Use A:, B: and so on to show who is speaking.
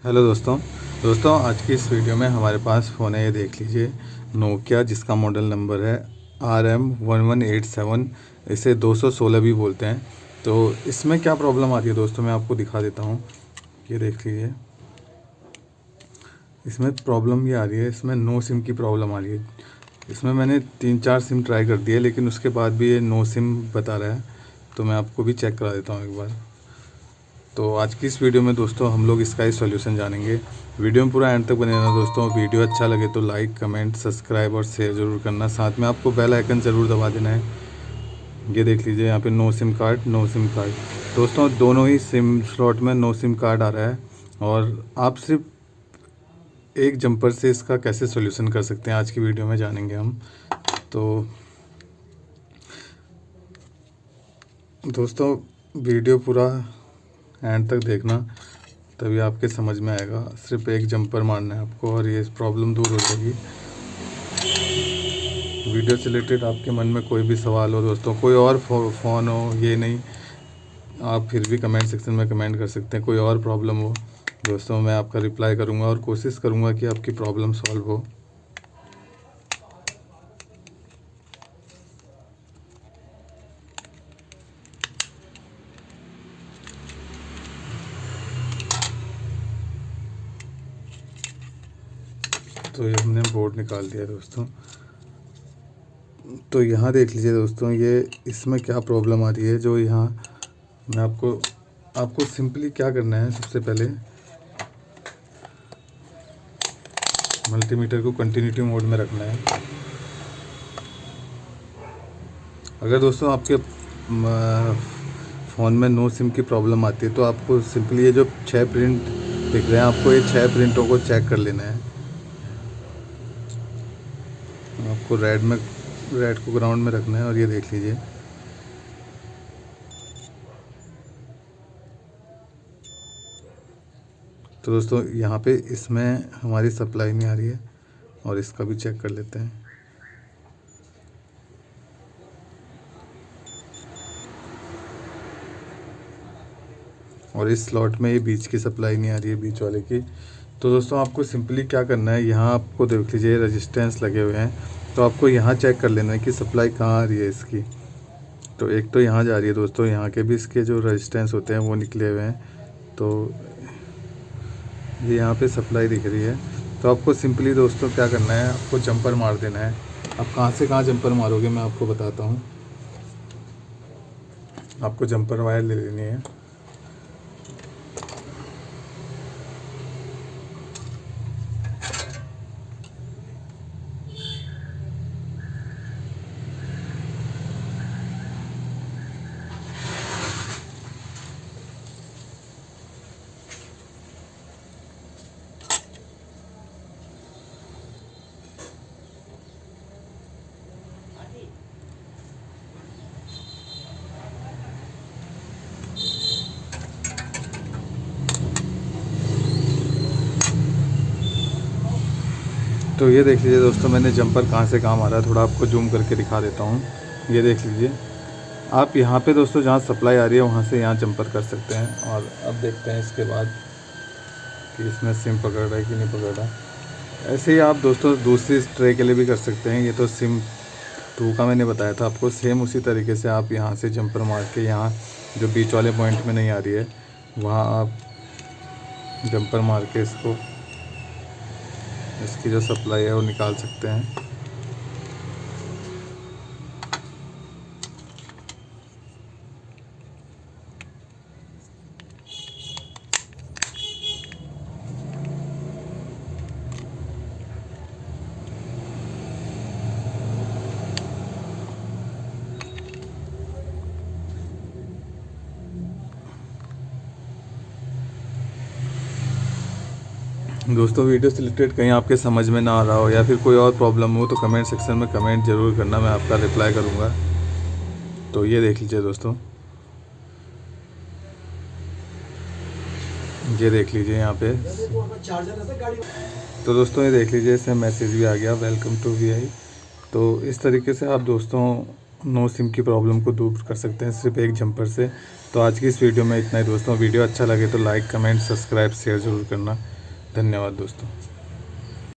A: Hello दोस्तों आज की इस वीडियो में हमारे पास फ़ोन है, ये देख लीजिए नोकिया, जिसका मॉडल नंबर है RM1187। इसे 216 भी बोलते हैं। तो इसमें क्या प्रॉब्लम आती है दोस्तों, मैं आपको दिखा देता हूँ। ये देख लीजिए, इसमें प्रॉब्लम ये आ रही है, इसमें नो सिम की प्रॉब्लम आ रही है। इसमें मैंने 3-4 सिम ट्राई कर दिए, लेकिन उसके बाद भी ये नो सिम बता रहा है। तो मैं आपको भी चेक करा देता हूँ एक बार। तो आज की इस वीडियो में दोस्तों हम लोग इसका ही सॉल्यूशन जानेंगे। वीडियो में पूरा एंड तक बने रहना दोस्तों। वीडियो अच्छा लगे तो लाइक, कमेंट, सब्सक्राइब और शेयर ज़रूर करना। साथ में आपको बेल आइकन ज़रूर दबा देना है। ये देख लीजिए यहाँ पे no sim card, no sim card. दोस्तों दोनों ही सिम स्लॉट में नो सिम कार्ड आ रहा है, और आप सिर्फ एक जंपर से इसका कैसे सॉल्यूशन कर सकते हैं आज की वीडियो में जानेंगे हम। तो दोस्तों वीडियो पूरा एंड तक देखना, तभी आपके समझ में आएगा। सिर्फ एक जंपर मारना है आपको और ये प्रॉब्लम दूर हो जाएगी। वीडियो से रिलेटेड आपके मन में कोई भी सवाल हो दोस्तों, कोई और फ़ोन हो, ये नहीं, आप फिर भी कमेंट सेक्शन में कमेंट कर सकते हैं। कोई और प्रॉब्लम हो दोस्तों, मैं आपका रिप्लाई करूंगा और कोशिश करूंगा कि आपकी प्रॉब्लम सॉल्व हो। तो ये हमने बोर्ड निकाल दिया दोस्तों। तो यहाँ देख लीजिए दोस्तों, ये इसमें क्या प्रॉब्लम आ रही है। जो यहाँ मैं आपको सिंपली क्या करना है, सबसे पहले मल्टीमीटर को कंटिन्यूटी मोड में रखना है। अगर दोस्तों आपके फ़ोन में नो सिम की प्रॉब्लम आती है, तो आपको सिंपली ये जो 6 प्रिंट दिख रहे हैं, आपको ये 6 प्रिंटों को चेक कर लेना है। आपको रेड को ग्राउंड में रखना है, और ये देख लीजिए। तो दोस्तों यहाँ पे इसमें हमारी सप्लाई नहीं आ रही है, और इसका भी चेक कर लेते हैं। और इस स्लॉट में ये बीच की सप्लाई नहीं आ रही है, बीच वाले की। तो दोस्तों आपको सिंपली क्या करना है, यहाँ आपको देख लीजिए रेजिस्टेंस लगे हुए हैं। तो आपको यहाँ चेक कर लेना है कि सप्लाई कहाँ आ रही है इसकी। तो एक तो यहाँ जा रही है दोस्तों, यहाँ के भी इसके जो रेजिस्टेंस होते हैं वो निकले हुए हैं। तो ये यहाँ पे सप्लाई दिख रही है। तो आपको सिंपली दोस्तों क्या करना है, आपको जंपर मार देना है। आप कहाँ से कहाँ जंपर मारोगे मैं आपको बताता हूँ। आपको जंपर वायर ले लेनी है। तो ये देख लीजिए दोस्तों, मैंने जंपर कहाँ से कहाँ मारा है, थोड़ा आपको जूम करके दिखा देता हूँ। ये देख लीजिए, आप यहाँ पे दोस्तों जहाँ सप्लाई आ रही है वहाँ से यहाँ जंपर कर सकते हैं। और अब देखते हैं इसके बाद कि इसमें सिम पकड़ रहा है कि नहीं पकड़ रहा। ऐसे ही आप दोस्तों दूसरी ट्रे के लिए भी कर सकते हैं। ये तो सिम 2 का मैंने बताया था आपको। सेम उसी तरीके से आप यहाँ से जंपर मार के, यहाँ जो बीच वाले पॉइंट में नहीं आ रही है वहाँ आप जंपर मार के इसकी जो सप्लाई है वो निकाल सकते हैं। दोस्तों वीडियो से रिलेटेड कहीं आपके समझ में ना आ रहा हो या फिर कोई और प्रॉब्लम हो, तो कमेंट सेक्शन में कमेंट ज़रूर करना, मैं आपका रिप्लाई करूँगा। तो ये देख लीजिए दोस्तों, ये देख लीजिए यहाँ पे। तो दोस्तों ये देख लीजिए, इसमें मैसेज भी आ गया, वेलकम टू वीआई। तो इस तरीके से आप दोस्तों नो सिम की प्रॉब्लम को दूर कर सकते हैं सिर्फ एक जंपर से। तो आज की इस वीडियो में इतना ही दोस्तों। वीडियो अच्छा लगे तो लाइक, कमेंट, सब्सक्राइब, शेयर ज़रूर करना। धन्यवाद दोस्तों।